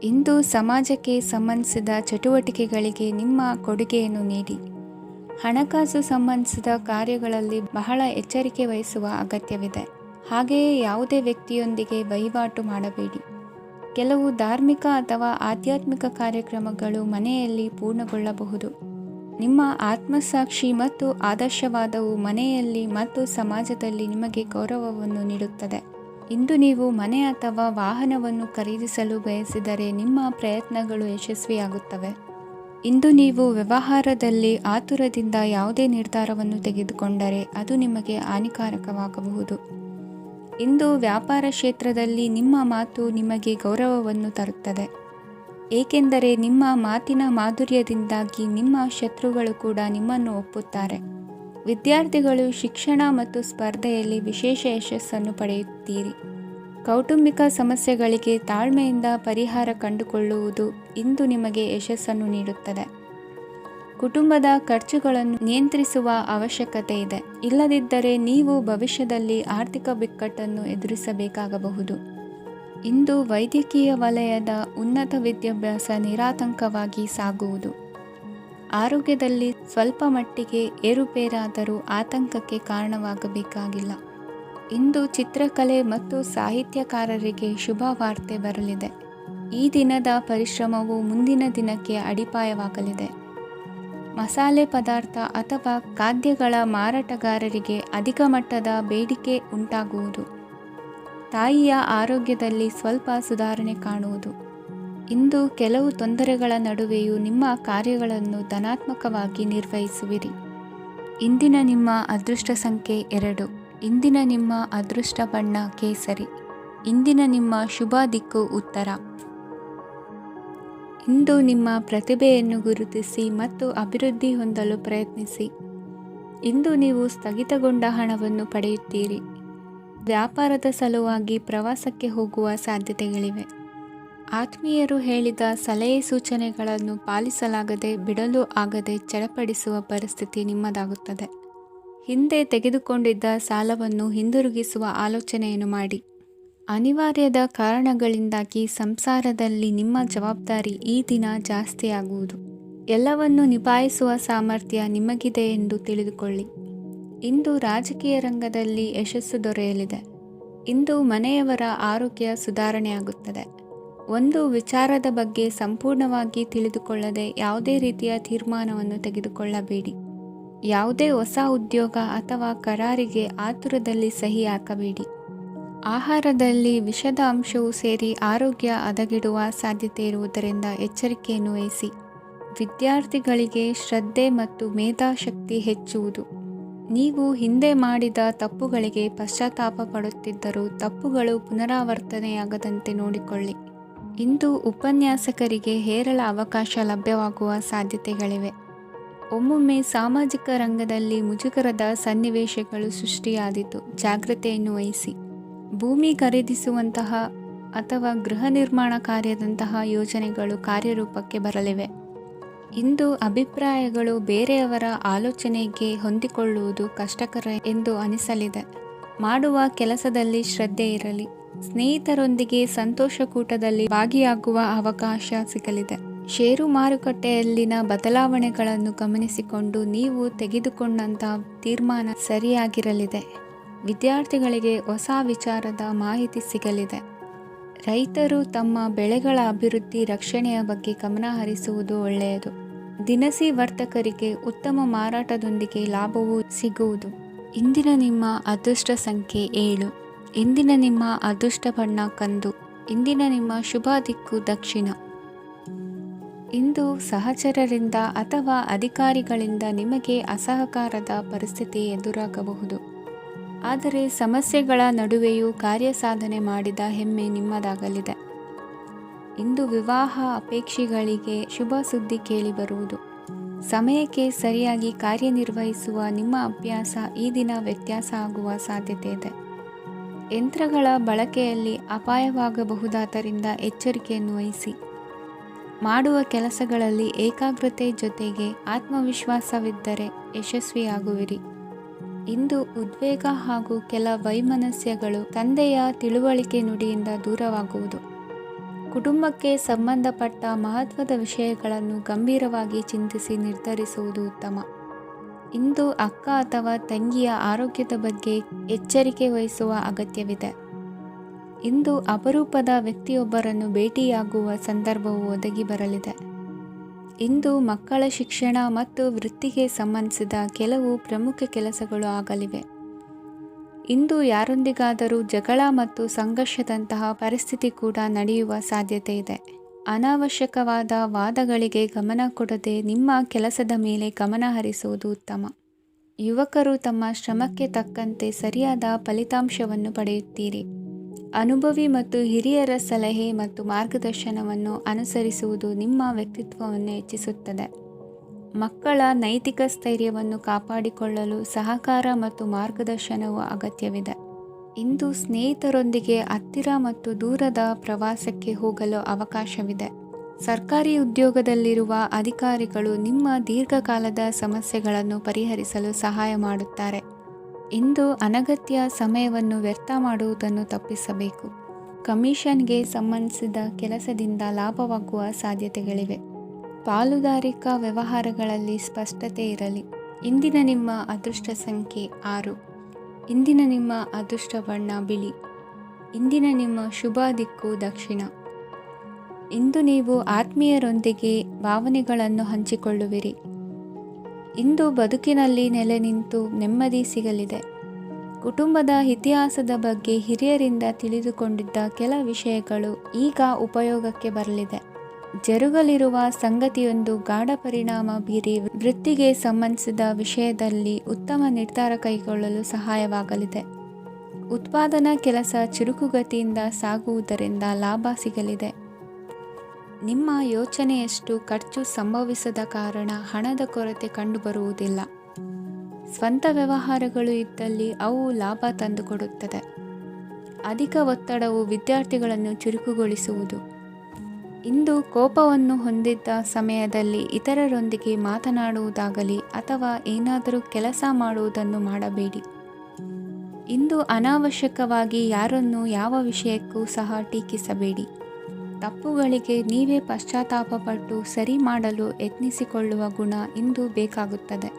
ಇಂದು ಸಮಾಜಕ್ಕೆ ಸಂಬಂಧಿಸಿದ ಚಟುವಟಿಕೆಗಳಿಗೆ ನಿಮ್ಮ ಕೊಡುಗೆಯನ್ನು ನೀಡಿ. ಹಣಕಾಸು ಸಂಬಂಧಿಸಿದ ಕಾರ್ಯಗಳಲ್ಲಿ ಬಹಳ ಎಚ್ಚರಿಕೆ ವಹಿಸುವ ಅಗತ್ಯವಿದೆ. ಹಾಗೆಯೇ ಯಾವುದೇ ವ್ಯಕ್ತಿಯೊಂದಿಗೆ ವಹಿವಾಟು ಮಾಡಬೇಡಿ. ಕೆಲವು ಧಾರ್ಮಿಕ ಅಥವಾ ಆಧ್ಯಾತ್ಮಿಕ ಕಾರ್ಯಕ್ರಮಗಳು ಮನೆಯಲ್ಲಿ ಪೂರ್ಣಗೊಳ್ಳಬಹುದು. ನಿಮ್ಮ ಆತ್ಮಸಾಕ್ಷಿ ಮತ್ತು ಆದರ್ಶವಾದವು ಮನೆಯಲ್ಲಿ ಮತ್ತು ಸಮಾಜದಲ್ಲಿ ನಿಮಗೆ ಗೌರವವನ್ನು ನೀಡುತ್ತದೆ. ಇಂದು ನೀವು ಮನೆ ಅಥವಾ ವಾಹನವನ್ನು ಖರೀದಿಸಲು ಬಯಸಿದರೆ ನಿಮ್ಮ ಪ್ರಯತ್ನಗಳು ಯಶಸ್ವಿಯಾಗುತ್ತವೆ. ಇಂದು ನೀವು ವ್ಯವಹಾರದಲ್ಲಿ ಆತುರದಿಂದ ಯಾವುದೇ ನಿರ್ಧಾರವನ್ನು ತೆಗೆದುಕೊಂಡರೆ ಅದು ನಿಮಗೆ ಹಾನಿಕಾರಕವಾಗಬಹುದು. ಇಂದು ವ್ಯಾಪಾರ ಕ್ಷೇತ್ರದಲ್ಲಿ ನಿಮ್ಮ ಮಾತು ನಿಮಗೆ ಗೌರವವನ್ನು ತರುತ್ತದೆ, ಏಕೆಂದರೆ ನಿಮ್ಮ ಮಾತಿನ ಮಾಧುರ್ಯದಿಂದಾಗಿ ನಿಮ್ಮ ಶತ್ರುಗಳು ಕೂಡ ನಿಮ್ಮನ್ನು ಒಪ್ಪುತ್ತಾರೆ. ವಿದ್ಯಾರ್ಥಿಗಳು ಶಿಕ್ಷಣ ಮತ್ತು ಸ್ಪರ್ಧೆಯಲ್ಲಿ ವಿಶೇಷ ಯಶಸ್ಸನ್ನು ಪಡೆಯುತ್ತೀರಿ. ಕೌಟುಂಬಿಕ ಸಮಸ್ಯೆಗಳಿಗೆ ತಾಳ್ಮೆಯಿಂದ ಪರಿಹಾರ ಕಂಡುಕೊಳ್ಳುವುದು ಇಂದು ನಿಮಗೆ ಯಶಸ್ಸನ್ನು ನೀಡುತ್ತದೆ. ಕುಟುಂಬದ ಖರ್ಚುಗಳನ್ನು ನಿಯಂತ್ರಿಸುವ ಅವಶ್ಯಕತೆ ಇದೆ, ಇಲ್ಲದಿದ್ದರೆ ನೀವು ಭವಿಷ್ಯದಲ್ಲಿ ಆರ್ಥಿಕ ಬಿಕ್ಕಟ್ಟನ್ನು ಎದುರಿಸಬೇಕಾಗಬಹುದು. ಇಂದು ವೈದ್ಯಕೀಯ ವಲಯದ ಉನ್ನತ ವಿದ್ಯಾಭ್ಯಾಸ ನಿರಾತಂಕವಾಗಿ ಸಾಗುವುದು. ಆರೋಗ್ಯದಲ್ಲಿ ಸ್ವಲ್ಪ ಮಟ್ಟಿಗೆ ಏರುಪೇರಾದರೂ ಆತಂಕಕ್ಕೆ ಕಾರಣವಾಗಬೇಕಾಗಿಲ್ಲ. ಇಂದು ಚಿತ್ರಕಲೆ ಮತ್ತು ಸಾಹಿತ್ಯಕಾರರಿಗೆ ಶುಭ ವಾರ್ತೆ ಬರಲಿದೆ. ಈ ದಿನದ ಪರಿಶ್ರಮವು ಮುಂದಿನ ದಿನಕ್ಕೆ ಅಡಿಪಾಯವಾಗಲಿದೆ. ಮಸಾಲೆ ಪದಾರ್ಥ ಅಥವಾ ಖಾದ್ಯಗಳ ಮಾರಾಟಗಾರರಿಗೆ ಅಧಿಕ ಮಟ್ಟದ ಬೇಡಿಕೆ ಉಂಟಾಗುವುದು. ತಾಯಿಯ ಆರೋಗ್ಯದಲ್ಲಿ ಸ್ವಲ್ಪ ಸುಧಾರಣೆ ಕಾಣುವುದು. ಇಂದು ಕೆಲವು ತೊಂದರೆಗಳ ನಡುವೆಯೂ ನಿಮ್ಮ ಕಾರ್ಯಗಳನ್ನು ಧನಾತ್ಮಕವಾಗಿ ನಿರ್ವಹಿಸುವಿರಿ. ಇಂದಿನ ನಿಮ್ಮ ಅದೃಷ್ಟ ಸಂಖ್ಯೆ 2. ಇಂದಿನ ನಿಮ್ಮ ಅದೃಷ್ಟ ಬಣ್ಣ ಕೇಸರಿ. ಇಂದಿನ ನಿಮ್ಮ ಶುಭ ದಿಕ್ಕು ಉತ್ತರ. ಇಂದು ನಿಮ್ಮ ಪ್ರತಿಭೆಯನ್ನು ಗುರುತಿಸಿ ಮತ್ತು ಅಭಿವೃದ್ಧಿ ಹೊಂದಲು ಪ್ರಯತ್ನಿಸಿ. ಇಂದು ನೀವು ಸ್ಥಗಿತಗೊಂಡ ಹಣವನ್ನು ಪಡೆಯುತ್ತೀರಿ. ವ್ಯಾಪಾರದ ಸಲುವಾಗಿ ಪ್ರವಾಸಕ್ಕೆ ಹೋಗುವ ಸಾಧ್ಯತೆಗಳಿವೆ. ಆತ್ಮೀಯರು ಹೇಳಿದ ಸಲಹೆ ಸೂಚನೆಗಳನ್ನು ಪಾಲಿಸಲಾಗದೆ ಬಿಡಲು ಆಗದೆ ಚಡಪಡಿಸುವ ಪರಿಸ್ಥಿತಿ ನಿಮ್ಮದಾಗುತ್ತದೆ. ಹಿಂದೆ ತೆಗೆದುಕೊಂಡಿದ್ದ ಸಾಲವನ್ನು ಹಿಂದಿರುಗಿಸುವ ಆಲೋಚನೆಯನ್ನು ಮಾಡಿ. ಅನಿವಾರ್ಯದ ಕಾರಣಗಳಿಂದಾಗಿ ಸಂಸಾರದಲ್ಲಿ ನಿಮ್ಮ ಜವಾಬ್ದಾರಿ ಈ ದಿನ ಜಾಸ್ತಿಯಾಗುವುದು. ಎಲ್ಲವನ್ನು ನಿಭಾಯಿಸುವ ಸಾಮರ್ಥ್ಯ ನಿಮಗಿದೆ ಎಂದು ತಿಳಿದುಕೊಳ್ಳಿ. ಇಂದು ರಾಜಕೀಯ ರಂಗದಲ್ಲಿ ಯಶಸ್ಸು ದೊರೆಯಲಿದೆ. ಇಂದು ಮನೆಯವರ ಆರೋಗ್ಯ ಸುಧಾರಣೆಯಾಗುತ್ತದೆ. ಒಂದು ವಿಚಾರದ ಬಗ್ಗೆ ಸಂಪೂರ್ಣವಾಗಿ ತಿಳಿದುಕೊಳ್ಳದೆ ಯಾವುದೇ ರೀತಿಯ ತೀರ್ಮಾನವನ್ನು ತೆಗೆದುಕೊಳ್ಳಬೇಡಿ. ಯಾವುದೇ ಹೊಸ ಉದ್ಯೋಗ ಅಥವಾ ಕರಾರಿಗೆ ಆತುರದಲ್ಲಿ ಸಹಿ ಹಾಕಬೇಡಿ. ಆಹಾರದಲ್ಲಿ ವಿಷದ ಅಂಶವು ಸೇರಿ ಆರೋಗ್ಯ ಹದಗೆಡುವ ಸಾಧ್ಯತೆ ಇರುವುದರಿಂದ ಎಚ್ಚರಿಕೆಯನ್ನು ವಹಿಸಿ. ವಿದ್ಯಾರ್ಥಿಗಳಿಗೆ ಶ್ರದ್ಧೆ ಮತ್ತು ಮೇಧಾಶಕ್ತಿ ಹೆಚ್ಚುವುದು. ನೀವು ಹಿಂದೆ ಮಾಡಿದ ತಪ್ಪುಗಳಿಗೆ ಪಶ್ಚಾತ್ತಾಪ ಪಡುತ್ತಿದ್ದರೂ ತಪ್ಪುಗಳು ಪುನರಾವರ್ತನೆಯಾಗದಂತೆ ನೋಡಿಕೊಳ್ಳಿ. ಇಂದು ಉಪನ್ಯಾಸಕರಿಗೆ ಹೇರಳ ಅವಕಾಶ ಲಭ್ಯವಾಗುವ ಸಾಧ್ಯತೆಗಳಿವೆ. ಒಮ್ಮೊಮ್ಮೆ ಸಾಮಾಜಿಕ ರಂಗದಲ್ಲಿ ಮುಜುಗರದ ಸನ್ನಿವೇಶಗಳು ಸೃಷ್ಟಿಯಾದೀತು, ಜಾಗ್ರತೆಯನ್ನು ವಹಿಸಿ. ಭೂಮಿ ಖರೀದಿಸುವಂತಹ ಅಥವಾ ಗೃಹ ನಿರ್ಮಾಣ ಕಾರ್ಯದಂತಹ ಯೋಜನೆಗಳು ಕಾರ್ಯರೂಪಕ್ಕೆ ಬರಲಿವೆ. ಇಂದು ಅಭಿಪ್ರಾಯಗಳು ಬೇರೆಯವರ ಆಲೋಚನೆಗೆ ಹೊಂದಿಕೊಳ್ಳುವುದು ಕಷ್ಟಕರ ಎಂದು ಅನಿಸಲಿದೆ. ಮಾಡುವ ಕೆಲಸದಲ್ಲಿ ಶ್ರದ್ಧೆ ಇರಲಿ. ಸ್ನೇಹಿತರೊಂದಿಗೆ ಸಂತೋಷಕೂಟದಲ್ಲಿ ಭಾಗಿಯಾಗುವ ಅವಕಾಶ ಸಿಗಲಿದೆ. ಷೇರು ಮಾರುಕಟ್ಟೆಯಲ್ಲಿನ ಬದಲಾವಣೆಗಳನ್ನು ಗಮನಿಸಿಕೊಂಡು ನೀವು ತೆಗೆದುಕೊಂಡಂತಹ ತೀರ್ಮಾನ ಸರಿಯಾಗಿರಲಿದೆ. ವಿದ್ಯಾರ್ಥಿಗಳಿಗೆ ಹೊಸ ವಿಚಾರದ ಮಾಹಿತಿ ಸಿಗಲಿದೆ. ರೈತರು ತಮ್ಮ ಬೆಳೆಗಳ ಅಭಿವೃದ್ಧಿ ರಕ್ಷಣೆಯ ಬಗ್ಗೆ ಗಮನ ಹರಿಸುವುದು ಒಳ್ಳೆಯದು. ದಿನಸಿ ವರ್ತಕರಿಗೆ ಉತ್ತಮ ಮಾರಾಟದೊಂದಿಗೆ ಲಾಭವೂ ಸಿಗುವುದು. ಇಂದಿನ ನಿಮ್ಮ ಅದೃಷ್ಟ ಸಂಖ್ಯೆ 7. ಇಂದಿನ ನಿಮ್ಮ ಅದೃಷ್ಟ ಬಣ್ಣ ಕಂದು. ಇಂದಿನ ನಿಮ್ಮ ಶುಭ ದಿಕ್ಕು ದಕ್ಷಿಣ. ಇಂದು ಸಹಚರರಿಂದ ಅಥವಾ ಅಧಿಕಾರಿಗಳಿಂದ ನಿಮಗೆ ಅಸಹಕಾರದ ಪರಿಸ್ಥಿತಿ ಎದುರಾಗಬಹುದು. ಆದರೆ ಸಮಸ್ಯೆಗಳ ನಡುವೆಯೂ ಕಾರ್ಯಸಾಧನೆ ಮಾಡಿದ ಹೆಮ್ಮೆ ನಿಮ್ಮದಾಗಲಿದೆ. ಇಂದು ವಿವಾಹ ಅಪೇಕ್ಷಿಗಳಿಗೆ ಶುಭ ಸುದ್ದಿ ಕೇಳಿಬರುವುದು. ಸಮಯಕ್ಕೆ ಸರಿಯಾಗಿ ಕಾರ್ಯನಿರ್ವಹಿಸುವ ನಿಮ್ಮ ಅಭ್ಯಾಸ ಈ ದಿನ ವ್ಯತ್ಯಾಸ ಆಗುವ ಸಾಧ್ಯತೆ ಇದೆ. ಯಂತ್ರಗಳ ಬಳಕೆಯಲ್ಲಿ ಅಪಾಯವಾಗಬಹುದಾದ್ದರಿಂದ ಎಚ್ಚರಿಕೆಯನ್ನು ವಹಿಸಿ. ಮಾಡುವ ಕೆಲಸಗಳಲ್ಲಿ ಏಕಾಗ್ರತೆ ಜೊತೆಗೆ ಆತ್ಮವಿಶ್ವಾಸವಿದ್ದರೆ ಯಶಸ್ವಿಯಾಗುವಿರಿ. ಇಂದು ಉದ್ವೇಗ ಹಾಗೂ ಕೆಲ ವೈಮನಸ್ಯಗಳು ತಂದೆಯ ತಿಳುವಳಿಕೆ ನುಡಿಯಿಂದ ದೂರವಾಗುವುದು. ಕುಟುಂಬಕ್ಕೆ ಸಂಬಂಧಪಟ್ಟ ಮಹತ್ವದ ವಿಷಯಗಳನ್ನು ಗಂಭೀರವಾಗಿ ಚಿಂತಿಸಿ ನಿರ್ಧರಿಸುವುದು ಉತ್ತಮ. ಇಂದು ಅಕ್ಕ ಅಥವಾ ತಂಗಿಯ ಆರೋಗ್ಯದ ಬಗ್ಗೆ ಎಚ್ಚರಿಕೆ ವಹಿಸುವ ಅಗತ್ಯವಿದೆ. ಇಂದು ಅಪರೂಪದ ವ್ಯಕ್ತಿಯೊಬ್ಬರನ್ನು ಭೇಟಿಯಾಗುವ ಸಂದರ್ಭವು ಒದಗಿ ಬರಲಿದೆ. ಇಂದು ಮಕ್ಕಳ ಶಿಕ್ಷಣ ಮತ್ತು ವೃತ್ತಿಗೆ ಸಂಬಂಧಿಸಿದ ಕೆಲವು ಪ್ರಮುಖ ಕೆಲಸಗಳು ಆಗಲಿವೆ. ಇಂದು ಯಾರೊಂದಿಗಾದರೂ ಜಗಳ ಮತ್ತು ಸಂಘರ್ಷದಂತಹ ಪರಿಸ್ಥಿತಿ ಕೂಡ ನಡೆಯುವ ಸಾಧ್ಯತೆ ಇದೆ. ಅನಾವಶ್ಯಕವಾದ ವಾದಗಳಿಗೆ ಗಮನ ಕೊಡದೆ ನಿಮ್ಮ ಕೆಲಸದ ಮೇಲೆ ಗಮನ ಹರಿಸುವುದು ಉತ್ತಮ. ಯುವಕರು ತಮ್ಮ ಶ್ರಮಕ್ಕೆ ತಕ್ಕಂತೆ ಸರಿಯಾದ ಫಲಿತಾಂಶವನ್ನು ಪಡೆಯುತ್ತೀರಿ. ಅನುಭವಿ ಮತ್ತು ಹಿರಿಯರ ಸಲಹೆ ಮತ್ತು ಮಾರ್ಗದರ್ಶನವನ್ನು ಅನುಸರಿಸುವುದು ನಿಮ್ಮ ವ್ಯಕ್ತಿತ್ವವನ್ನು ಹೆಚ್ಚಿಸುತ್ತದೆ. ಮಕ್ಕಳ ನೈತಿಕ ಸ್ಥೈರ್ಯವನ್ನು ಕಾಪಾಡಿಕೊಳ್ಳಲು ಸಹಕಾರ ಮತ್ತು ಮಾರ್ಗದರ್ಶನವು ಅಗತ್ಯವಿದೆ. ಇಂದು ಸ್ನೇಹಿತರೊಂದಿಗೆ ಹತ್ತಿರ ಮತ್ತು ದೂರದ ಪ್ರವಾಸಕ್ಕೆ ಹೋಗಲು ಅವಕಾಶವಿದೆ. ಸರ್ಕಾರಿ ಉದ್ಯೋಗದಲ್ಲಿರುವ ಅಧಿಕಾರಿಗಳು ನಿಮ್ಮ ದೀರ್ಘಕಾಲದ ಸಮಸ್ಯೆಗಳನ್ನು ಪರಿಹರಿಸಲು ಸಹಾಯ ಮಾಡುತ್ತಾರೆ. ಇಂದು ಅನಗತ್ಯ ಸಮಯವನ್ನು ವ್ಯರ್ಥ ಮಾಡುವುದನ್ನು ತಪ್ಪಿಸಬೇಕು. ಕಮಿಷನ್ಗೆ ಸಂಬಂಧಿಸಿದ ಕೆಲಸದಿಂದ ಲಾಭವಾಗುವ ಸಾಧ್ಯತೆಗಳಿವೆ. ಪಾಲುದಾರಿಕಾ ವ್ಯವಹಾರಗಳಲ್ಲಿ ಸ್ಪಷ್ಟತೆ ಇರಲಿ. ಇಂದಿನ ನಿಮ್ಮ ಅದೃಷ್ಟ ಸಂಖ್ಯೆ 6. ಇಂದಿನ ನಿಮ್ಮ ಅದೃಷ್ಟ ಬಣ್ಣ ಬಿಳಿ. ಇಂದಿನ ನಿಮ್ಮ ಶುಭ ದಿಕ್ಕು ದಕ್ಷಿಣ. ಇಂದು ನೀವು ಆತ್ಮೀಯರೊಂದಿಗೆ ಭಾವನೆಗಳನ್ನು ಹಂಚಿಕೊಳ್ಳುವಿರಿ. ಇಂದು ಬದುಕಿನಲ್ಲಿ ನೆಲೆ ನಿಂತು ನೆಮ್ಮದಿ ಸಿಗಲಿದೆ. ಕುಟುಂಬದ ಇತಿಹಾಸದ ಬಗ್ಗೆ ಹಿರಿಯರಿಂದ ತಿಳಿದುಕೊಂಡಿದ್ದ ಕೆಲ ವಿಷಯಗಳು ಈಗ ಉಪಯೋಗಕ್ಕೆ ಬರಲಿದೆ. ಜರುಗಲಿರುವ ಸಂಗತಿಯೊಂದು ಗಾಢ ಪರಿಣಾಮ ಬೀರಿ ವೃತ್ತಿಗೆ ಸಂಬಂಧಿಸಿದ ವಿಷಯದಲ್ಲಿ ಉತ್ತಮ ನಿರ್ಧಾರ ಕೈಗೊಳ್ಳಲು ಸಹಾಯವಾಗಲಿದೆ. ಉತ್ಪಾದನಾ ಕೆಲಸ ಚುರುಕುಗತಿಯಿಂದ ಸಾಗುವುದರಿಂದ ಲಾಭ ಸಿಗಲಿದೆ. ನಿಮ್ಮ ಯೋಚನೆಯಷ್ಟು ಖರ್ಚು ಸಂಭವಿಸದ ಕಾರಣ ಹಣದ ಕೊರತೆ ಕಂಡುಬರುವುದಿಲ್ಲ. ಸ್ವಂತ ವ್ಯವಹಾರಗಳು ಇದ್ದಲ್ಲಿ ಅವು ಲಾಭ ತಂದುಕೊಡುತ್ತದೆ. ಅಧಿಕ ಒತ್ತಡವು ವಿದ್ಯಾರ್ಥಿಗಳನ್ನು ಚುರುಕುಗೊಳಿಸುವುದು. ಇಂದು ಕೋಪವನ್ನು ಹೊಂದಿದ್ದ ಸಮಯದಲ್ಲಿ ಇತರರೊಂದಿಗೆ ಮಾತನಾಡುವುದಾಗಲಿ ಅಥವಾ ಏನಾದರೂ ಕೆಲಸ ಮಾಡುವುದನ್ನು ಮಾಡಬೇಡಿ. ಇಂದು ಅನಾವಶ್ಯಕವಾಗಿ ಯಾರನ್ನು ಯಾವ ವಿಷಯಕ್ಕೂ ಸಹ ಟೀಕಿಸಬೇಡಿ. ತಪ್ಪುಗಳಿಗೆ ನೀವೇ ಪಶ್ಚಾತ್ತಾಪಪಟ್ಟು ಸರಿ ಮಾಡಲು ಯತ್ನಿಸಿಕೊಳ್ಳುವ ಗುಣ ಇಂದು ಬೇಕಾಗುತ್ತದೆ.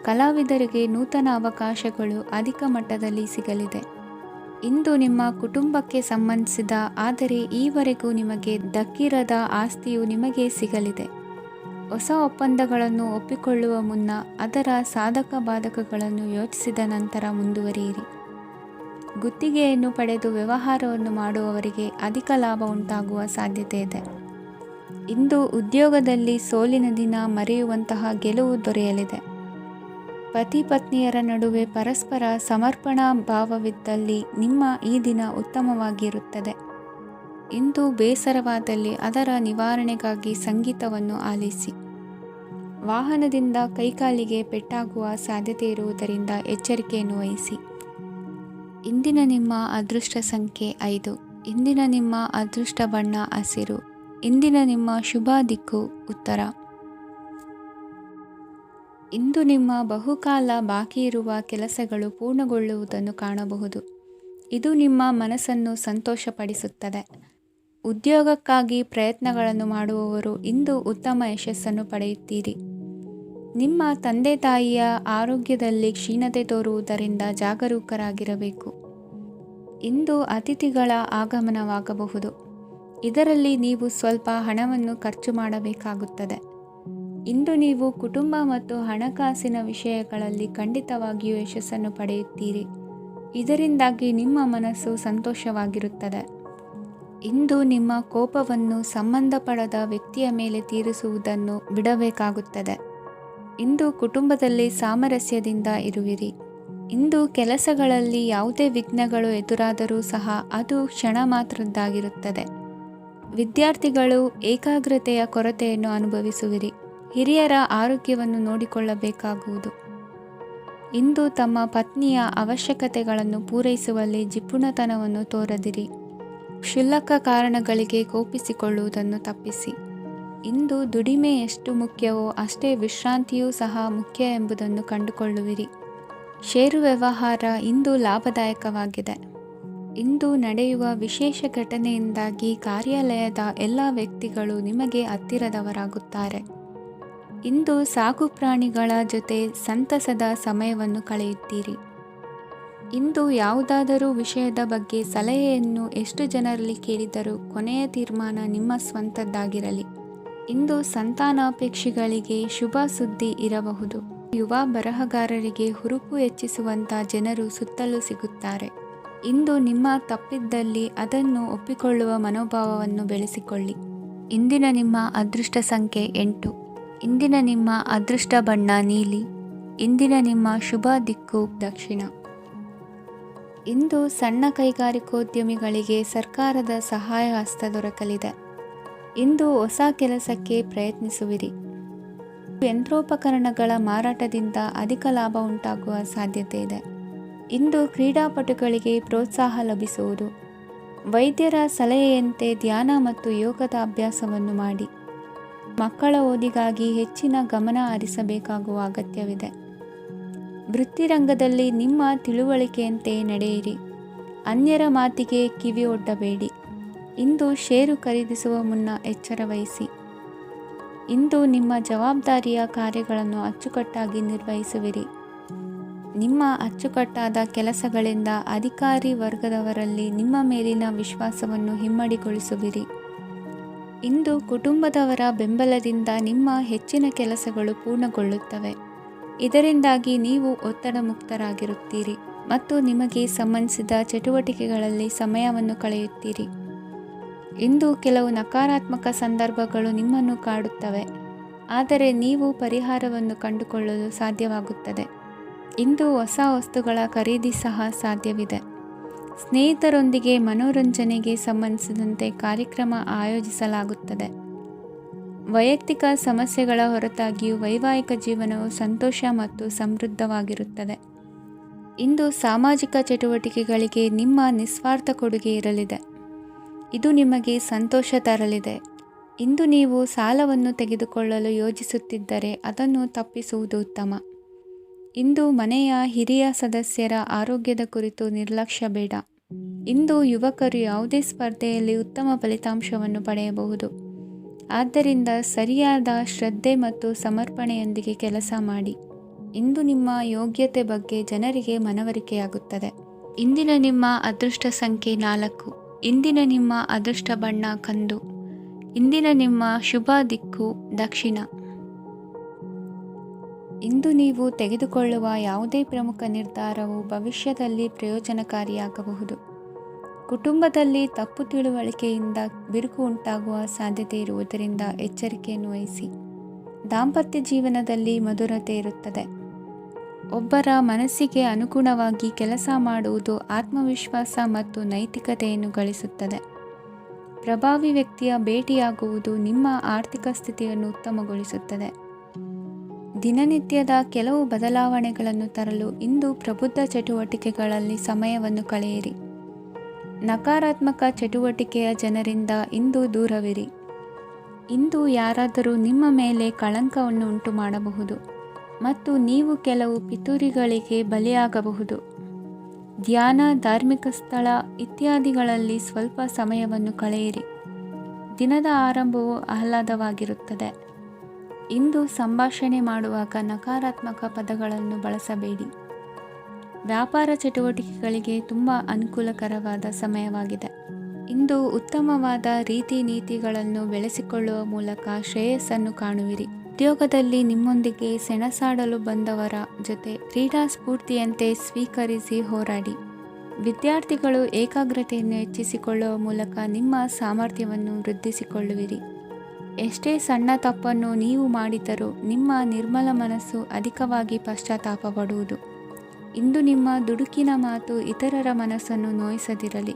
ಕಲಾವಿದರಿಗೆ ನೂತನ ಅವಕಾಶಗಳು ಅಧಿಕ ಮಟ್ಟದಲ್ಲಿ ಸಿಗಲಿದೆ. ಇಂದು ನಿಮ್ಮ ಕುಟುಂಬಕ್ಕೆ ಸಂಬಂಧಿಸಿದ ಆದರೆ ಈವರೆಗೂ ನಿಮಗೆ ದಕ್ಕಿರದ ಆಸ್ತಿಯು ನಿಮಗೆ ಸಿಗಲಿದೆ. ಹೊಸ ಒಪ್ಪಂದಗಳನ್ನು ಒಪ್ಪಿಕೊಳ್ಳುವ ಮುನ್ನ ಅದರ ಸಾಧಕ ಬಾಧಕಗಳನ್ನು ಯೋಚಿಸಿದ ನಂತರ ಮುಂದುವರಿಯಿರಿ. ಗುತ್ತಿಗೆಯನ್ನು ಪಡೆದು ವ್ಯವಹಾರವನ್ನು ಮಾಡುವವರಿಗೆ ಅಧಿಕ ಲಾಭ ಉಂಟಾಗುವ ಸಾಧ್ಯತೆ ಇದೆ. ಇಂದು ಉದ್ಯೋಗದಲ್ಲಿ ಸೋಲಿನ ದಿನ ಮರೆಯುವಂತಹ ಗೆಲುವು ದೊರೆಯಲಿದೆ. ಪತಿ ಪತ್ನಿಯರ ನಡುವೆ ಪರಸ್ಪರ ಸಮರ್ಪಣಾ ಭಾವವಿದ್ದಲ್ಲಿ ನಿಮ್ಮ ಈ ದಿನ ಉತ್ತಮವಾಗಿರುತ್ತದೆ. ಇಂದು ಬೇಸರವಾದಲ್ಲಿ ಅದರ ನಿವಾರಣೆಗಾಗಿ ಸಂಗೀತವನ್ನು ಆಲಿಸಿ. ವಾಹನದಿಂದ ಕೈಕಾಲಿಗೆ ಪೆಟ್ಟಾಗುವ ಸಾಧ್ಯತೆ ಇರುವುದರಿಂದ ಎಚ್ಚರಿಕೆಯನ್ನು ವಹಿಸಿ. ಇಂದಿನ ನಿಮ್ಮ ಅದೃಷ್ಟ ಸಂಖ್ಯೆ 5. ಇಂದಿನ ನಿಮ್ಮ ಅದೃಷ್ಟ ಬಣ್ಣ ಹಸಿರು. ಇಂದಿನ ನಿಮ್ಮ ಶುಭ ದಿಕ್ಕು ಉತ್ತರ. ಇಂದು ನಿಮ್ಮ ಬಹುಕಾಲ ಬಾಕಿ ಇರುವ ಕೆಲಸಗಳು ಪೂರ್ಣಗೊಳ್ಳುವುದನ್ನು ಕಾಣಬಹುದು. ಇದು ನಿಮ್ಮ ಮನಸ್ಸನ್ನು ಸಂತೋಷಪಡಿಸುತ್ತದೆ. ಉದ್ಯೋಗಕ್ಕಾಗಿ ಪ್ರಯತ್ನಗಳನ್ನು ಮಾಡುವವರು ಇಂದು ಉತ್ತಮ ಯಶಸ್ಸನ್ನು ಪಡೆಯುತ್ತೀರಿ. ನಿಮ್ಮ ತಂದೆ ತಾಯಿಯ ಆರೋಗ್ಯದಲ್ಲಿ ಕ್ಷೀಣತೆ ತೋರುವುದರಿಂದ ಜಾಗರೂಕರಾಗಿರಬೇಕು. ಇಂದು ಅತಿಥಿಗಳ ಆಗಮನವಾಗಬಹುದು. ಇದರಲ್ಲಿ ನೀವು ಸ್ವಲ್ಪ ಹಣವನ್ನು ಖರ್ಚು ಮಾಡಬೇಕಾಗುತ್ತದೆ. ಇಂದು ನೀವು ಕುಟುಂಬ ಮತ್ತು ಹಣಕಾಸಿನ ವಿಷಯಗಳಲ್ಲಿ ಖಂಡಿತವಾಗಿಯೂ ಯಶಸ್ಸನ್ನು ಪಡೆಯುತ್ತೀರಿ. ಇದರಿಂದಾಗಿ ನಿಮ್ಮ ಮನಸ್ಸು ಸಂತೋಷವಾಗಿರುತ್ತದೆ. ಇಂದು ನಿಮ್ಮ ಕೋಪವನ್ನು ಸಂಬಂಧಪಡದ ವ್ಯಕ್ತಿಯ ಮೇಲೆ ತೀರಿಸುವುದನ್ನು ಬಿಡಬೇಕಾಗುತ್ತದೆ. ಇಂದು ಕುಟುಂಬದಲ್ಲಿ ಸಾಮರಸ್ಯದಿಂದ ಇರುವಿರಿ. ಇಂದು ಕೆಲಸಗಳಲ್ಲಿ ಯಾವುದೇ ವಿಘ್ನಗಳು ಎದುರಾದರೂ ಸಹ ಅದು ಕ್ಷಣ ಮಾತ್ರದ್ದಾಗಿರುತ್ತದೆ. ವಿದ್ಯಾರ್ಥಿಗಳು ಏಕಾಗ್ರತೆಯ ಕೊರತೆಯನ್ನು ಅನುಭವಿಸುವಿರಿ. ಹಿರಿಯರ ಆರೋಗ್ಯವನ್ನು ನೋಡಿಕೊಳ್ಳಬೇಕಾಗುವುದು. ಇಂದು ತಮ್ಮ ಪತ್ನಿಯ ಅವಶ್ಯಕತೆಗಳನ್ನು ಪೂರೈಸುವಲ್ಲಿ ಜಿಪುಣತನವನ್ನು ತೋರದಿರಿ. ಕ್ಷುಲ್ಲಕ ಕಾರಣಗಳಿಗೆ ಕೋಪಿಸಿಕೊಳ್ಳುವುದನ್ನು ತಪ್ಪಿಸಿ. ಇಂದು ದುಡಿಮೆ ಎಷ್ಟು ಮುಖ್ಯವೋ ಅಷ್ಟೇ ವಿಶ್ರಾಂತಿಯೂ ಸಹ ಮುಖ್ಯ ಎಂಬುದನ್ನು ಕಂಡುಕೊಳ್ಳುವಿರಿ. ಷೇರು ವ್ಯವಹಾರ ಇಂದು ಲಾಭದಾಯಕವಾಗಿದೆ. ಇಂದು ನಡೆಯುವ ವಿಶೇಷ ಘಟನೆಯಿಂದಾಗಿ ಕಾರ್ಯಾಲಯದ ಎಲ್ಲ ವ್ಯಕ್ತಿಗಳು ನಿಮಗೆ ಹತ್ತಿರದವರಾಗುತ್ತಾರೆ. ಇಂದು ಸಾಕುಪ್ರಾಣಿಗಳ ಜೊತೆ ಸಂತಸದ ಸಮಯವನ್ನು ಕಳೆಯುತ್ತೀರಿ. ಇಂದು ಯಾವುದಾದರೂ ವಿಷಯದ ಬಗ್ಗೆ ಸಲಹೆಯನ್ನು ಎಷ್ಟು ಜನರಲ್ಲಿ ಕೇಳಿದರೂ ಕೊನೆಯ ತೀರ್ಮಾನ ನಿಮ್ಮ ಸ್ವಂತದ್ದಾಗಿರಲಿ. ಇಂದು ಸಂತಾನಾಪೇಕ್ಷಿಗಳಿಗೆ ಶುಭ ಸುದ್ದಿ ಇರಬಹುದು. ಯುವ ಬರಹಗಾರರಿಗೆ ಹುರುಪು ಹೆಚ್ಚಿಸುವಂಥ ಜನರು ಸುತ್ತಲೂ ಸಿಗುತ್ತಾರೆ. ಇಂದು ನಿಮ್ಮ ತಪ್ಪಿದ್ದಲ್ಲಿ ಅದನ್ನು ಒಪ್ಪಿಕೊಳ್ಳುವ ಮನೋಭಾವವನ್ನು ಬೆಳೆಸಿಕೊಳ್ಳಿ. ಇಂದಿನ ನಿಮ್ಮ ಅದೃಷ್ಟ ಸಂಖ್ಯೆ 8. ಇಂದಿನ ನಿಮ್ಮ ಅದೃಷ್ಟ ಬಣ್ಣ ನೀಲಿ. ಇಂದಿನ ನಿಮ್ಮ ಶುಭ ದಿಕ್ಕು ದಕ್ಷಿಣ. ಇಂದು ಸಣ್ಣ ಕೈಗಾರಿಕೋದ್ಯಮಿಗಳಿಗೆ ಸರ್ಕಾರದ ಸಹಾಯ ಹಸ್ತ ದೊರಕಲಿದೆ. ಇಂದು ಹೊಸ ಕೆಲಸಕ್ಕೆ ಪ್ರಯತ್ನಿಸುವಿರಿ. ಯಂತ್ರೋಪಕರಣಗಳ ಮಾರಾಟದಿಂದ ಅಧಿಕ ಲಾಭ ಉಂಟಾಗುವ ಸಾಧ್ಯತೆ ಇದೆ. ಇಂದು ಕ್ರೀಡಾಪಟುಗಳಿಗೆ ಪ್ರೋತ್ಸಾಹ ಲಭಿಸುವುದು. ವೈದ್ಯರ ಸಲಹೆಯಂತೆ ಧ್ಯಾನ ಮತ್ತು ಯೋಗದ ಅಭ್ಯಾಸವನ್ನು ಮಾಡಿ. ಮಕ್ಕಳ ಓದಿಗಾಗಿ ಹೆಚ್ಚಿನ ಗಮನ ಹರಿಸಬೇಕಾಗುವ ಅಗತ್ಯವಿದೆ. ವೃತ್ತಿರಂಗದಲ್ಲಿ ನಿಮ್ಮ ತಿಳುವಳಿಕೆಯಂತೆ ನಡೆಯಿರಿ. ಅನ್ಯರ ಮಾತಿಗೆ ಕಿವಿ ಒಡ್ಡಬೇಡಿ. ಇಂದು ಷೇರು ಖರೀದಿಸುವ ಮುನ್ನ ಎಚ್ಚರ ವಹಿಸಿ. ಇಂದು ನಿಮ್ಮ ಜವಾಬ್ದಾರಿಯ ಕಾರ್ಯಗಳನ್ನು ಅಚ್ಚುಕಟ್ಟಾಗಿ ನಿರ್ವಹಿಸುವಿರಿ. ನಿಮ್ಮ ಅಚ್ಚುಕಟ್ಟಾದ ಕೆಲಸಗಳಿಂದ ಅಧಿಕಾರಿ ವರ್ಗದವರಲ್ಲಿ ನಿಮ್ಮ ಮೇಲಿನ ವಿಶ್ವಾಸವನ್ನು ಇಮ್ಮಡಿಗೊಳಿಸುವಿರಿ. ಇಂದು ಕುಟುಂಬದವರ ಬೆಂಬಲದಿಂದ ನಿಮ್ಮ ಹೆಚ್ಚಿನ ಕೆಲಸಗಳು ಪೂರ್ಣಗೊಳ್ಳುತ್ತವೆ. ಇದರಿಂದಾಗಿ ನೀವು ಒತ್ತಡ ಮುಕ್ತರಾಗಿರುತ್ತೀರಿ ಮತ್ತು ನಿಮಗೆ ಸಂಬಂಧಿಸಿದ ಚಟುವಟಿಕೆಗಳಲ್ಲಿ ಸಮಯವನ್ನು ಕಳೆಯುತ್ತೀರಿ. ಇಂದು ಕೆಲವು ನಕಾರಾತ್ಮಕ ಸಂದರ್ಭಗಳು ನಿಮ್ಮನ್ನು ಕಾಡುತ್ತವೆ, ಆದರೆ ನೀವು ಪರಿಹಾರವನ್ನು ಕಂಡುಕೊಳ್ಳಲು ಸಾಧ್ಯವಾಗುತ್ತದೆ. ಇಂದು ಹೊಸ ವಸ್ತುಗಳ ಖರೀದಿ ಸಹ ಸಾಧ್ಯವಿದೆ. ಸ್ನೇಹಿತರೊಂದಿಗೆ ಮನೋರಂಜನೆಗೆ ಸಂಬಂಧಿಸಿದಂತೆ ಕಾರ್ಯಕ್ರಮ ಆಯೋಜಿಸಲಾಗುತ್ತದೆ. ವೈಯಕ್ತಿಕ ಸಮಸ್ಯೆಗಳ ಹೊರತಾಗಿಯೂ ವೈವಾಹಿಕ ಜೀವನವು ಸಂತೋಷ ಮತ್ತು ಸಮೃದ್ಧವಾಗಿರುತ್ತದೆ. ಇಂದು ಸಾಮಾಜಿಕ ಚಟುವಟಿಕೆಗಳಿಗೆ ನಿಮ್ಮ ನಿಸ್ವಾರ್ಥ ಕೊಡುಗೆ ಇರಲಿದೆ. ಇದು ನಿಮಗೆ ಸಂತೋಷ ತರಲಿದೆ. ಇಂದು ನೀವು ಸಾಲವನ್ನು ತೆಗೆದುಕೊಳ್ಳಲು ಯೋಜಿಸುತ್ತಿದ್ದರೆ ಅದನ್ನು ತಪ್ಪಿಸುವುದು ಉತ್ತಮ. ಇಂದು ಮನೆಯ ಹಿರಿಯ ಸದಸ್ಯರ ಆರೋಗ್ಯದ ಕುರಿತು ನಿರ್ಲಕ್ಷ್ಯ ಬೇಡ. ಇಂದು ಯುವಕರು ಯಾವುದೇ ಸ್ಪರ್ಧೆಯಲ್ಲಿ ಉತ್ತಮ ಫಲಿತಾಂಶವನ್ನು ಪಡೆಯಬಹುದು. ಆದ್ದರಿಂದ ಸರಿಯಾದ ಶ್ರದ್ಧೆ ಮತ್ತು ಸಮರ್ಪಣೆಯೊಂದಿಗೆ ಕೆಲಸ ಮಾಡಿ. ಇಂದು ನಿಮ್ಮ ಯೋಗ್ಯತೆ ಬಗ್ಗೆ ಜನರಿಗೆ ಮನವರಿಕೆಯಾಗುತ್ತದೆ. ಇಂದಿನ ನಿಮ್ಮ ಅದೃಷ್ಟ ಸಂಖ್ಯೆ 4. ಇಂದಿನ ನಿಮ್ಮ ಅದೃಷ್ಟ ಬಣ್ಣ ಕಂದು. ಇಂದಿನ ನಿಮ್ಮ ಶುಭ ದಿಕ್ಕು ದಕ್ಷಿಣ. ಇಂದು ನೀವು ತೆಗೆದುಕೊಳ್ಳುವ ಯಾವುದೇ ಪ್ರಮುಖ ನಿರ್ಧಾರವು ಭವಿಷ್ಯದಲ್ಲಿ ಪ್ರಯೋಜನಕಾರಿಯಾಗಬಹುದು. ಕುಟುಂಬದಲ್ಲಿ ತಪ್ಪು ತಿಳುವಳಿಕೆಯಿಂದ ಬಿರುಕು ಉಂಟಾಗುವ ಸಾಧ್ಯತೆ ಇರುವುದರಿಂದ ಎಚ್ಚರಿಕೆಯನ್ನು ವಹಿಸಿ. ದಾಂಪತ್ಯ ಜೀವನದಲ್ಲಿ ಮಧುರತೆ ಇರುತ್ತದೆ. ಒಬ್ಬರ ಮನಸ್ಸಿಗೆ ಅನುಗುಣವಾಗಿ ಕೆಲಸ ಮಾಡುವುದು ಆತ್ಮವಿಶ್ವಾಸ ಮತ್ತು ನೈತಿಕತೆಯನ್ನು ಗಳಿಸುತ್ತದೆ. ಪ್ರಭಾವಿ ವ್ಯಕ್ತಿಯ ಭೇಟಿಯಾಗುವುದು ನಿಮ್ಮ ಆರ್ಥಿಕ ಸ್ಥಿತಿಯನ್ನು ಉತ್ತಮಗೊಳಿಸುತ್ತದೆ. ದಿನನಿತ್ಯದ ಕೆಲವು ಬದಲಾವಣೆಗಳನ್ನು ತರಲು ಇಂದು ಪ್ರಬುದ್ಧ ಚಟುವಟಿಕೆಗಳಲ್ಲಿ ಸಮಯವನ್ನು ಕಳೆಯಿರಿ. ನಕಾರಾತ್ಮಕ ಚಟುವಟಿಕೆಯ ಜನರಿಂದ ಇಂದು ದೂರವಿರಿ. ಇಂದು ಯಾರಾದರೂ ನಿಮ್ಮ ಮೇಲೆ ಕಳಂಕವನ್ನು ಉಂಟು ಮಾಡಬಹುದು ಮತ್ತು ನೀವು ಕೆಲವು ಪಿತೂರಿಗಳಿಗೆ ಬಲಿಯಾಗಬಹುದು. ಧ್ಯಾನ, ಧಾರ್ಮಿಕ ಸ್ಥಳ ಇತ್ಯಾದಿಗಳಲ್ಲಿ ಸ್ವಲ್ಪ ಸಮಯವನ್ನು ಕಳೆಯಿರಿ. ದಿನದ ಆರಂಭವು ಆಹ್ಲಾದವಾಗಿರುತ್ತದೆ. ಇಂದು ಸಂಭಾಷಣೆ ಮಾಡುವಾಗ ನಕಾರಾತ್ಮಕ ಪದಗಳನ್ನು ಬಳಸಬೇಡಿ. ವ್ಯಾಪಾರ ಚಟುವಟಿಕೆಗಳಿಗೆ ತುಂಬ ಅನುಕೂಲಕರವಾದ ಸಮಯವಾಗಿದೆ. ಇಂದು ಉತ್ತಮವಾದ ರೀತಿ ನೀತಿಗಳನ್ನು ಬೆಳೆಸಿಕೊಳ್ಳುವ ಮೂಲಕ ಶ್ರೇಯಸ್ಸನ್ನು ಕಾಣುವಿರಿ. ಉದ್ಯೋಗದಲ್ಲಿ ನಿಮ್ಮೊಂದಿಗೆ ಸೆಣಸಾಡಲು ಬಂದವರ ಜೊತೆ ಕ್ರೀಡಾ ಸ್ಫೂರ್ತಿಯಂತೆ ಸ್ವೀಕರಿಸಿ ಹೋರಾಡಿ. ವಿದ್ಯಾರ್ಥಿಗಳು ಏಕಾಗ್ರತೆಯನ್ನು ಹೆಚ್ಚಿಸಿಕೊಳ್ಳುವ ಮೂಲಕ ನಿಮ್ಮ ಸಾಮರ್ಥ್ಯವನ್ನು ವೃದ್ಧಿಸಿಕೊಳ್ಳುವಿರಿ. ಎಷ್ಟೇ ಸಣ್ಣ ತಪ್ಪನ್ನು ನೀವು ಮಾಡಿದರೂ ನಿಮ್ಮ ನಿರ್ಮಲ ಮನಸ್ಸು ಅಧಿಕವಾಗಿ ಪಶ್ಚಾತ್ತಾಪ ಪಡುವುದು. ಇಂದು ನಿಮ್ಮ ದುಡುಕಿನ ಮಾತು ಇತರರ ಮನಸ್ಸನ್ನು ನೋಯಿಸದಿರಲಿ.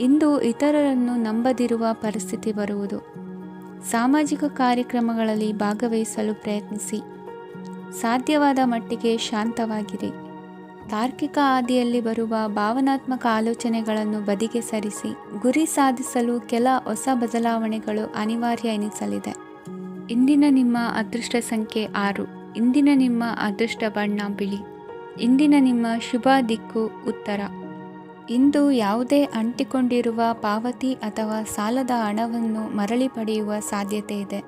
ಇಂದು ಇತರರನ್ನು ನಂಬದಿರುವ ಪರಿಸ್ಥಿತಿ ಬರುವುದು. ಸಾಮಾಜಿಕ ಕಾರ್ಯಕ್ರಮಗಳಲ್ಲಿ ಭಾಗವಹಿಸಲು ಪ್ರಯತ್ನಿಸಿ. ಸಾಧ್ಯವಾದ ಮಟ್ಟಿಗೆ ಶಾಂತವಾಗಿರಿ. ತಾರ್ಕಿಕ ಹಾದಿಯಲ್ಲಿ ಬರುವ ಭಾವನಾತ್ಮಕ ಆಲೋಚನೆಗಳನ್ನು ಬದಿಗೆ ಸರಿಸಿ. ಗುರಿ ಸಾಧಿಸಲು ಕೆಲ ಹೊಸ ಬದಲಾವಣೆಗಳು ಅನಿವಾರ್ಯ ಎನಿಸಲಿದೆ. ಇಂದಿನ ನಿಮ್ಮ ಅದೃಷ್ಟ ಸಂಖ್ಯೆ 6. ಇಂದಿನ ನಿಮ್ಮ ಅದೃಷ್ಟ ಬಣ್ಣ ಬಿಳಿ. ಇಂದಿನ ನಿಮ್ಮ ಶುಭ ದಿಕ್ಕು ಉತ್ತರ. ಇಂದು ಯಾವುದೇ ಅಂಟಿಕೊಂಡಿರುವ ಪಾವತಿ ಅಥವಾ ಸಾಲದ ಹಣವನ್ನು ಮರಳಿ ಪಡೆಯುವ ಸಾಧ್ಯತೆ ಇದೆ.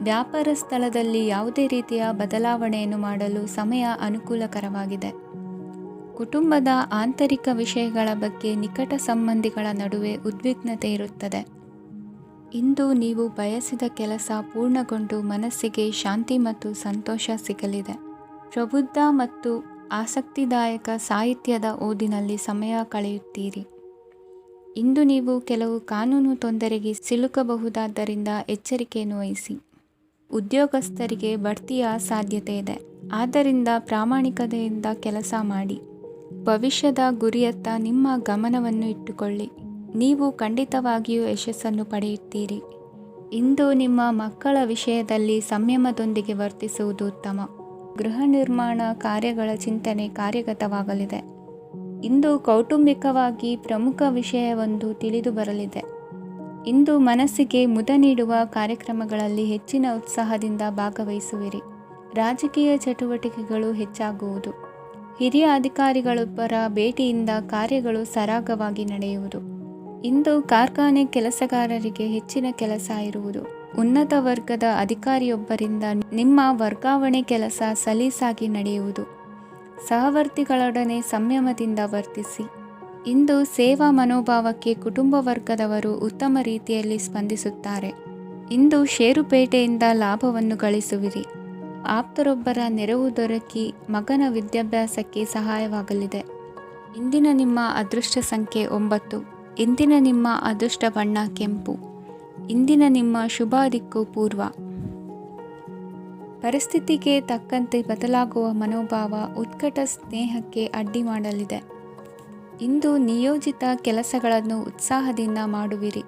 ವ್ಯಾಪಾರ ಸ್ಥಳದಲ್ಲಿ ಯಾವುದೇ ರೀತಿಯ ಬದಲಾವಣೆಯನ್ನು ಮಾಡಲು ಸಮಯ ಅನುಕೂಲಕರವಾಗಿದೆ. ಕುಟುಂಬದ ಆಂತರಿಕ ವಿಷಯಗಳ ಬಗ್ಗೆ ನಿಕಟ ಸಂಬಂಧಿಗಳ ನಡುವೆ ಉದ್ವಿಗ್ನತೆ ಇರುತ್ತದೆ. ಇಂದು ನೀವು ಬಯಸಿದ ಕೆಲಸ ಪೂರ್ಣಗೊಂಡು ಮನಸ್ಸಿಗೆ ಶಾಂತಿ ಮತ್ತು ಸಂತೋಷ ಸಿಗಲಿದೆ. ಪ್ರಬುದ್ಧ ಮತ್ತು ಆಸಕ್ತಿದಾಯಕ ಸಾಹಿತ್ಯದ ಓದಿನಲ್ಲಿ ಸಮಯ ಕಳೆಯುತ್ತೀರಿ. ಇಂದು ನೀವು ಕೆಲವು ಕಾನೂನು ತೊಂದರೆಗೆ ಸಿಲುಕಬಹುದಾದ್ದರಿಂದ ಎಚ್ಚರಿಕೆಯನ್ನು ವಹಿಸಿ. ಉದ್ಯೋಗಸ್ಥರಿಗೆ ಬಡ್ತಿಯ ಸಾಧ್ಯತೆ ಇದೆ, ಆದ್ದರಿಂದ ಪ್ರಾಮಾಣಿಕತೆಯಿಂದ ಕೆಲಸ ಮಾಡಿ. ಭವಿಷ್ಯದ ಗುರಿಯತ್ತ ನಿಮ್ಮ ಗಮನವನ್ನು ಇಟ್ಟುಕೊಳ್ಳಿ. ನೀವು ಖಂಡಿತವಾಗಿಯೂ ಯಶಸ್ಸನ್ನು ಪಡೆಯುತ್ತೀರಿ. ಇಂದು ನಿಮ್ಮ ಮಕ್ಕಳ ವಿಷಯದಲ್ಲಿ ಸಂಯಮದೊಂದಿಗೆ ವರ್ತಿಸುವುದು ಉತ್ತಮ. ಗೃಹ ನಿರ್ಮಾಣ ಕಾರ್ಯಗಳ ಚಿಂತನೆ ಕಾರ್ಯಗತವಾಗಲಿದೆ. ಇಂದು ಕೌಟುಂಬಿಕವಾಗಿ ಪ್ರಮುಖ ವಿಷಯವೊಂದು ತಿಳಿದು ಬರಲಿದೆ. ಇಂದು ಮನಸ್ಸಿಗೆ ಮುದ ನೀಡುವ ಕಾರ್ಯಕ್ರಮಗಳಲ್ಲಿ ಹೆಚ್ಚಿನ ಉತ್ಸಾಹದಿಂದ ಭಾಗವಹಿಸುವಿರಿ. ರಾಜಕೀಯ ಚಟುವಟಿಕೆಗಳು ಹೆಚ್ಚಾಗುವುದು. ಹಿರಿಯ ಅಧಿಕಾರಿಗಳೊಬ್ಬರ ಭೇಟಿಯಿಂದ ಕಾರ್ಯಗಳು ಸರಾಗವಾಗಿ ನಡೆಯುವುದು. ಇಂದು ಕಾರ್ಖಾನೆ ಕೆಲಸಗಾರರಿಗೆ ಹೆಚ್ಚಿನ ಕೆಲಸ ಇರುವುದು. ಉನ್ನತ ವರ್ಗದ ಅಧಿಕಾರಿಯೊಬ್ಬರಿಂದ ನಿಮ್ಮ ವರ್ಗಾವಣೆ ಕೆಲಸ ಸಲೀಸಾಗಿ ನಡೆಯುವುದು. ಸಹವರ್ತಿಗಳೊಡನೆ ಸಂಯಮದಿಂದ ವರ್ತಿಸಿ. ಇಂದು ಸೇವಾ ಮನೋಭಾವಕ್ಕೆ ಕುಟುಂಬ ವರ್ಗದವರು ಉತ್ತಮ ರೀತಿಯಲ್ಲಿ ಸ್ಪಂದಿಸುತ್ತಾರೆ. ಇಂದು ಷೇರುಪೇಟೆಯಿಂದ ಲಾಭವನ್ನು ಗಳಿಸುವಿರಿ. ಆಪ್ತರೊಬ್ಬರ ನೆರವು ದೊರಕಿ ಮಗನ ವಿದ್ಯಾಭ್ಯಾಸಕ್ಕೆ ಸಹಾಯವಾಗಲಿದೆ. ಇಂದಿನ ನಿಮ್ಮ ಅದೃಷ್ಟ ಸಂಖ್ಯೆ 9. ಇಂದಿನ ನಿಮ್ಮ ಅದೃಷ್ಟ ಬಣ್ಣ ಕೆಂಪು. ಇಂದಿನ ನಿಮ್ಮ ಶುಭ ದಿಕ್ಕು ಪೂರ್ವ. ಪರಿಸ್ಥಿತಿಗೆ ತಕ್ಕಂತೆ ಬದಲಾಗುವ ಮನೋಭಾವ ಉತ್ಕಟ ಸ್ನೇಹಕ್ಕೆ ಅಡ್ಡಿ ಮಾಡಲಿದೆ. ಇಂದು ನಿಯೋಜಿತ ಕೆಲಸಗಳನ್ನು ಉತ್ಸಾಹದಿಂದ ಮಾಡುವಿರಿ.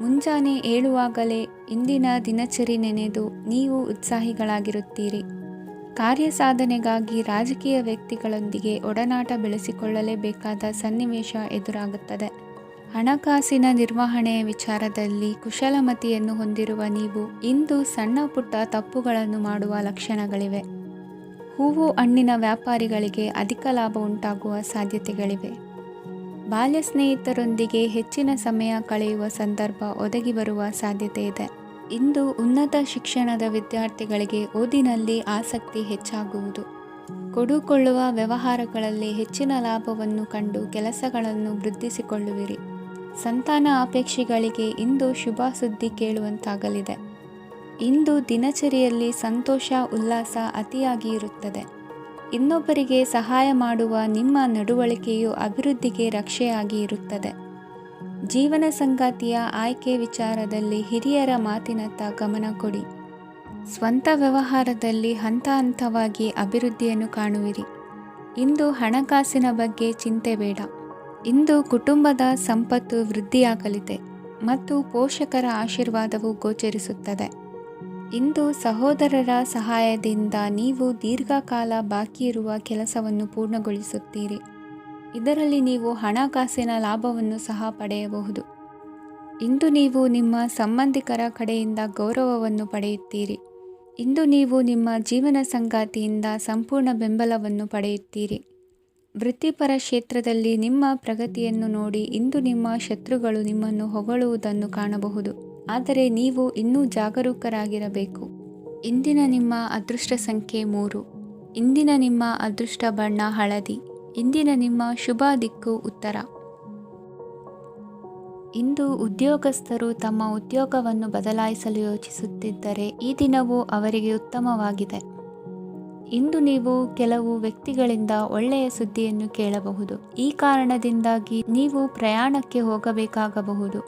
ಮುಂಜಾನೆ ಏಳುವಾಗಲೇ ಇಂದಿನ ದಿನಚರಿ ನೆನೆದು ನೀವು ಉತ್ಸಾಹಿಗಳಾಗಿರುತ್ತೀರಿ. ಕಾರ್ಯಸಾಧನೆಗಾಗಿ ರಾಜಕೀಯ ವ್ಯಕ್ತಿಗಳೊಂದಿಗೆ ಒಡನಾಟ ಬೆಳೆಸಿಕೊಳ್ಳಲೇಬೇಕಾದ ಸನ್ನಿವೇಶ ಎದುರಾಗುತ್ತದೆ. ಹಣಕಾಸಿನ ನಿರ್ವಹಣೆಯ ವಿಚಾರದಲ್ಲಿ ಕುಶಲಮತಿಯನ್ನು ಹೊಂದಿರುವ ನೀವು ಇಂದು ಸಣ್ಣ ಪುಟ್ಟ ತಪ್ಪುಗಳನ್ನು ಮಾಡುವ ಲಕ್ಷಣಗಳಿವೆ. ಹೂವು ಹಣ್ಣಿನ ವ್ಯಾಪಾರಿಗಳಿಗೆ ಅಧಿಕ ಲಾಭ ಉಂಟಾಗುವ ಸಾಧ್ಯತೆಗಳಿವೆ. ಬಾಲ್ಯ ಸ್ನೇಹಿತರೊಂದಿಗೆ ಹೆಚ್ಚಿನ ಸಮಯ ಕಳೆಯುವ ಸಂದರ್ಭ ಒದಗಿ ಬರುವ ಸಾಧ್ಯತೆ ಇದೆ. ಇಂದು ಉನ್ನತ ಶಿಕ್ಷಣದ ವಿದ್ಯಾರ್ಥಿಗಳಿಗೆ ಓದಿನಲ್ಲಿ ಆಸಕ್ತಿ ಹೆಚ್ಚಾಗುವುದು. ಕೊಡುಕೊಳ್ಳುವ ವ್ಯವಹಾರಗಳಲ್ಲಿ ಹೆಚ್ಚಿನ ಲಾಭವನ್ನು ಕಂಡು ಕೆಲಸಗಳನ್ನು ವೃದ್ಧಿಸಿಕೊಳ್ಳುವಿರಿ. ಸಂತಾನ ಅಪೇಕ್ಷೆಗಳಿಗೆ ಇಂದು ಶುಭ ಸುದ್ದಿ ಕೇಳುವಂತಾಗಲಿದೆ. ಇಂದು ದಿನಚರಿಯಲ್ಲಿ ಸಂತೋಷ ಉಲ್ಲಾಸ ಅತಿಯಾಗಿ ಇರುತ್ತದೆ. ಇನ್ನೊಬ್ಬರಿಗೆ ಸಹಾಯ ಮಾಡುವ ನಿಮ್ಮ ನಡವಳಿಕೆಯು ಅಭಿವೃದ್ಧಿಗೆ ರಕ್ಷೆಯಾಗಿ ಇರುತ್ತದೆ. ಜೀವನ ಸಂಗಾತಿಯ ಆಯ್ಕೆ ವಿಚಾರದಲ್ಲಿ ಹಿರಿಯರ ಮಾತಿನತ್ತ ಗಮನ ಕೊಡಿ. ಸ್ವಂತ ವ್ಯವಹಾರದಲ್ಲಿ ಹಂತ ಹಂತವಾಗಿ ಅಭಿವೃದ್ಧಿಯನ್ನು ಕಾಣುವಿರಿ. ಇಂದು ಹಣಕಾಸಿನ ಬಗ್ಗೆ ಚಿಂತೆ ಬೇಡ. ಇಂದು ಕುಟುಂಬದ ಸಂಪತ್ತು ವೃದ್ಧಿಯಾಗಲಿದೆ ಮತ್ತು ಪೋಷಕರ ಆಶೀರ್ವಾದವು ಗೋಚರಿಸುತ್ತದೆ. ಇಂದು ಸಹೋದರರ ಸಹಾಯದಿಂದ ನೀವು ದೀರ್ಘಕಾಲ ಬಾಕಿ ಇರುವ ಕೆಲಸವನ್ನು ಪೂರ್ಣಗೊಳಿಸುತ್ತೀರಿ. ಇದರಲ್ಲಿ ನೀವು ಹಣಕಾಸಿನ ಲಾಭವನ್ನು ಸಹ ಪಡೆಯಬಹುದು. ಇಂದು ನೀವು ನಿಮ್ಮ ಸಂಬಂಧಿಕರ ಕಡೆಯಿಂದ ಗೌರವವನ್ನು ಪಡೆಯುತ್ತೀರಿ. ಇಂದು ನೀವು ನಿಮ್ಮ ಜೀವನ ಸಂಗಾತಿಯಿಂದ ಸಂಪೂರ್ಣ ಬೆಂಬಲವನ್ನು ಪಡೆಯುತ್ತೀರಿ. ವೃತ್ತಿಪರ ಕ್ಷೇತ್ರದಲ್ಲಿ ನಿಮ್ಮ ಪ್ರಗತಿಯನ್ನು ನೋಡಿ ಇಂದು ನಿಮ್ಮ ಶತ್ರುಗಳು ನಿಮ್ಮನ್ನು ಹೊಗಳುವುದನ್ನು ಕಾಣಬಹುದು. ಆದರೆ ನೀವು ಇನ್ನೂ ಜಾಗರೂಕರಾಗಿರಬೇಕು. ಇಂದಿನ ನಿಮ್ಮ ಅದೃಷ್ಟ ಸಂಖ್ಯೆ 3. ಇಂದಿನ ನಿಮ್ಮ ಅದೃಷ್ಟ ಬಣ್ಣ ಹಳದಿ. ಇಂದಿನ ನಿಮ್ಮ ಶುಭ ದಿಕ್ಕು ಉತ್ತರ. ಇಂದು ಉದ್ಯೋಗಸ್ಥರು ತಮ್ಮ ಉದ್ಯೋಗವನ್ನು ಬದಲಾಯಿಸಲು ಯೋಚಿಸುತ್ತಿದ್ದರೆ ಈ ದಿನವೂ ಅವರಿಗೆ ಉತ್ತಮವಾಗಿದೆ. ಇಂದು ನೀವು ಕೆಲವು ವ್ಯಕ್ತಿಗಳಿಂದ ಒಳ್ಳೆಯ ಸುದ್ದಿಯನ್ನು ಕೇಳಬಹುದು. ಈ ಕಾರಣದಿಂದಾಗಿ ನೀವು ಪ್ರಯಾಣಕ್ಕೆ ಹೋಗಬೇಕಾಗಬಹುದು.